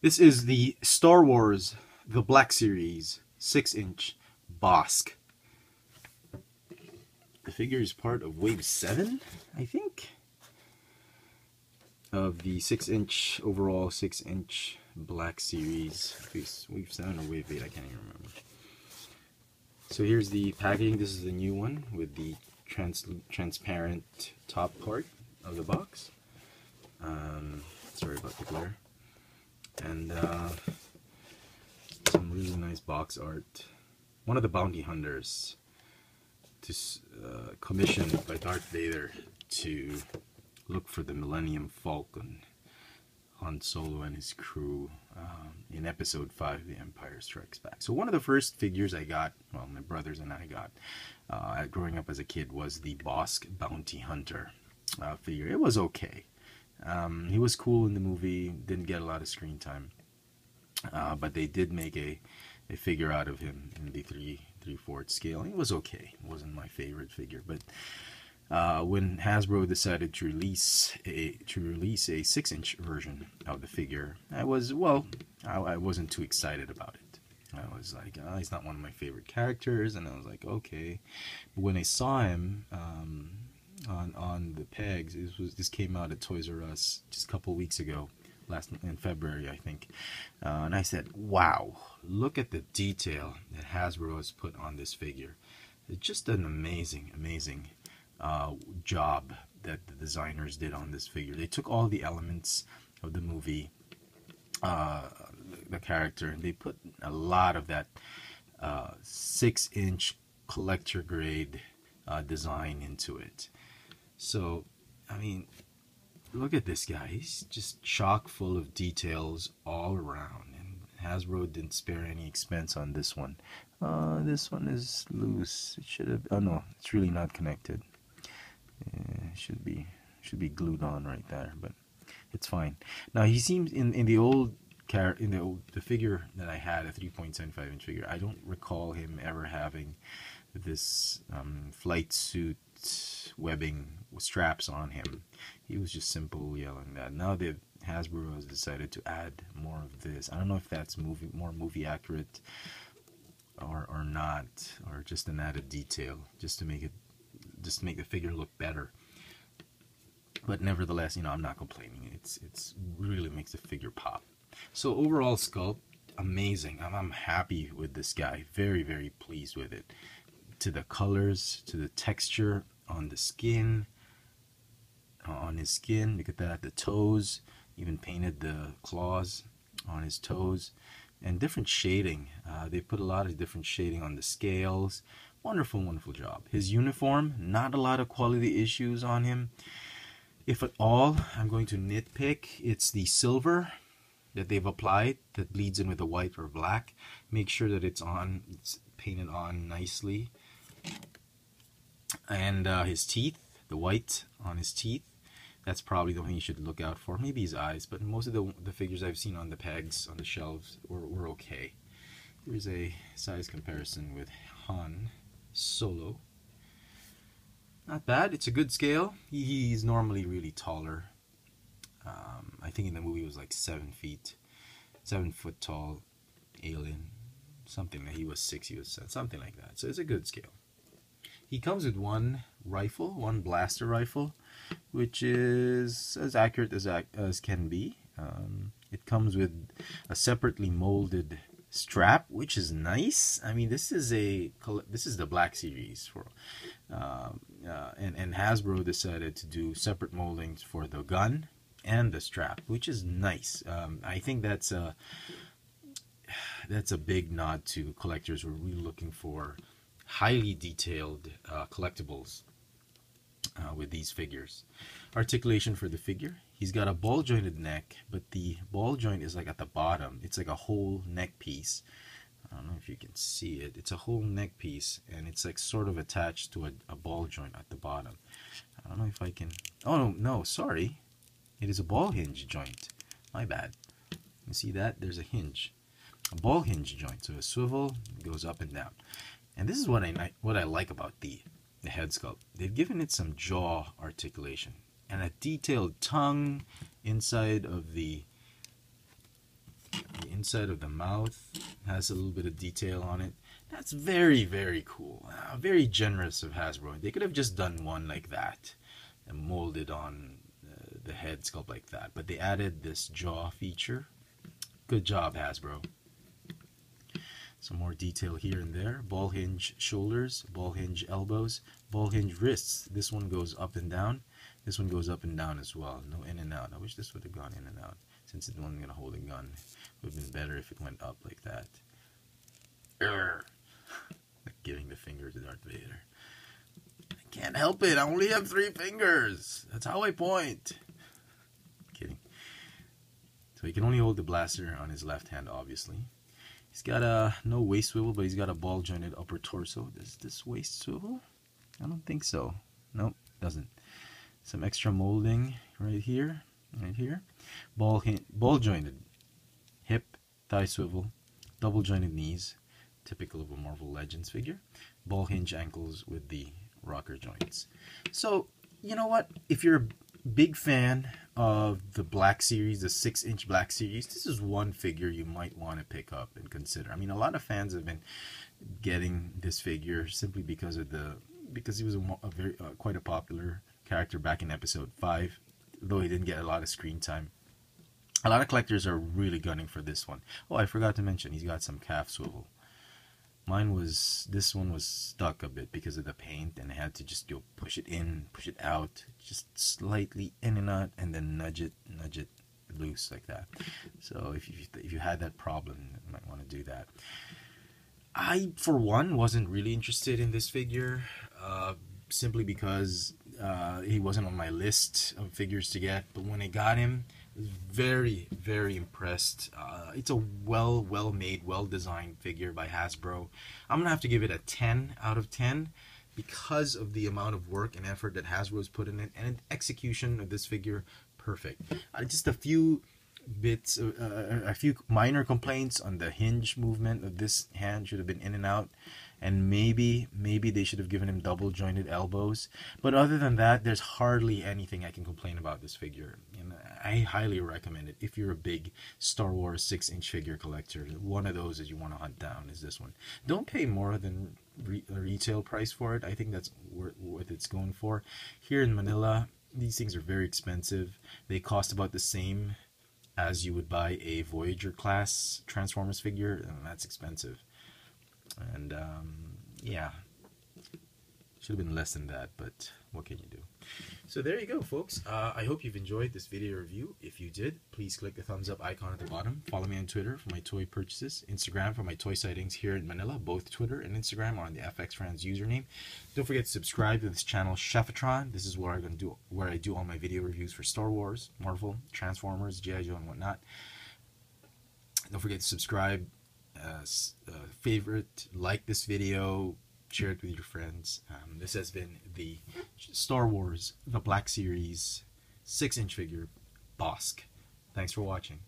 This is the Star Wars The Black Series 6-inch Bosk. The figure is part of Wave 7, I think, of the 6-inch, overall 6-inch Black Series. Wave 7 or Wave 8, I can't even remember. So here's the packaging. This is the new one with the transparent top part of the box. Sorry about the glare. And some really nice box art. One of the bounty hunters commissioned by Darth Vader to look for the Millennium Falcon, Han Solo and his crew, in Episode 5, The Empire Strikes Back. So one of the first figures I got, well, my brothers and I got, growing up as a kid, was the Bosk Bounty Hunter figure. It was okay. He was cool in the movie, didn't get a lot of screen time, but they did make a figure out of him in the 3/4 scale. It was okay. It wasn't my favorite figure, but when Hasbro decided to release a 6-inch version of the figure, I wasn't too excited about it. I was like, oh, he's not one of my favorite characters, and I was like, okay. But when I saw him on the pegs, this came out at Toys R Us just a couple weeks ago, in February, I think, and I said, wow, look at the detail that Hasbro has put on this figure. It's just an amazing job that the designers did on this figure. They took all the elements of the movie, the character, and they put a lot of that 6-inch collector grade design into it. So, I mean, look at this guy. He's just chock full of details all around. And Hasbro didn't spare any expense on this one. This one is loose. It should have... Oh, no. It's really not connected. It should be glued on right there, but it's fine. Now, he seems... In the figure that I had, a 3.75-inch figure, I don't recall him ever having this flight suit webbing straps on him. He was just simple yellow and that. Now that Hasbro has decided to add more of this, I don't know if that's more movie accurate or not, or just an added detail just to make the figure look better. But nevertheless, I'm not complaining. It's really makes the figure pop. So overall sculpt, amazing. I'm happy with this guy. Very, very pleased with it. To the colors, to the texture on the skin, on his skin. Look at that, the toes. Even painted the claws on his toes, and different shading. They put a lot of different shading on the scales. Wonderful, wonderful job. His uniform, not a lot of quality issues on him, if at all. I'm going to nitpick. It's the silver that they've applied that bleeds in with the white or black. Make sure that it's painted on nicely. And his teeth, the white on his teeth, that's probably the one you should look out for. Maybe his eyes, but most of the figures I've seen on the pegs, on the shelves, were okay. Here's a size comparison with Han Solo. Not bad. It's a good scale. He's normally really taller. I think in the movie it was like 7 foot tall alien. Something that he was 6, he was 7, something like that. So it's a good scale. He comes with one blaster rifle, which is as accurate as can be. It comes with a separately molded strap, which is nice. I mean, this is the Black Series and Hasbro decided to do separate moldings for the gun and the strap, which is nice. I think that's a big nod to collectors who are really looking for highly detailed collectibles with these figures. Articulation for the figure. He's got a ball jointed neck, but the ball joint is like at the bottom. It's like a whole neck piece. I don't know if you can see it. It's a whole neck piece, and it's like sort of attached to a ball joint at the bottom. I don't know if I can... Oh, no, sorry. It is a ball hinge joint. My bad. You see that? There's a hinge. A ball hinge joint. So a swivel goes up and down. And this is what I like about the head sculpt. They've given it some jaw articulation and a detailed tongue inside of the one side of the mouth has a little bit of detail on it. That's very, very cool. Very generous of Hasbro. They could have just done one like that and molded on the head sculpt like that. But they added this jaw feature. Good job, Hasbro. Some more detail here and there. Ball hinge shoulders, ball hinge elbows, ball hinge wrists. This one goes up and down. This one goes up and down as well. No in and out. I wish this would have gone in and out. Since it wasn't going to hold a gun, it would have been better if it went up like that. Like giving the finger to Darth Vader. I can't help it. I only have 3 fingers. That's how I point. Kidding. So he can only hold the blaster on his left hand, obviously. He's got no waist swivel, but he's got a ball jointed upper torso. Does this waist swivel? I don't think so. Nope, doesn't. Some extra molding right here. Right here. Ball jointed hip, thigh swivel, double jointed knees, typical of a Marvel Legends figure. Ball hinge ankles with the rocker joints. So, you know what? If you're a big fan of the Black Series, the 6-inch Black Series, this is one figure you might want to pick up and consider. I mean, a lot of fans have been getting this figure simply because of because he was quite a popular character back in episode 5, though he didn't get a lot of screen time. A lot of collectors are really gunning for this one. Oh, I forgot to mention, he's got some calf swivel. This one was stuck a bit because of the paint, and I had to just push it in, push it out, just slightly in and out, and then nudge it loose like that. So if you had that problem, you might want to do that. I, for one, wasn't really interested in this figure, simply because he wasn't on my list of figures to get. But when I got him, I was very, very impressed. It's a well-made, well-designed figure by Hasbro. I'm going to have to give it a 10 out of 10 because of the amount of work and effort that Hasbro's put in it, and execution of this figure, perfect. Just a few bits, a few minor complaints on the hinge movement of this hand. Should have been in and out, and maybe they should have given him double jointed elbows. But other than that, there's hardly anything I can complain about this figure, and I highly recommend it if you're a big Star Wars 6-inch figure collector. One of those that you want to hunt down is this one. Don't pay more than a retail price for it. I think that's what it's going for. Here in Manila, these things are very expensive. They cost about the same as you would buy a Voyager class Transformers figure, and that's expensive. And yeah, should have been less than that, but what can you do? So there you go, folks. I hope you've enjoyed this video review. If you did, please click the thumbs up icon at the bottom. Follow me on Twitter for my toy purchases, Instagram for my toy sightings here in Manila. Both Twitter and Instagram are on the FX Friends username. Don't forget to subscribe to this channel, Chefatron. This is where I do all my video reviews for Star Wars, Marvel, Transformers, G.I. Joe, and whatnot. Don't forget to subscribe, favorite, like this video, share it with your friends. This has been the Star Wars, the Black Series 6-inch figure, Bosk. Thanks for watching.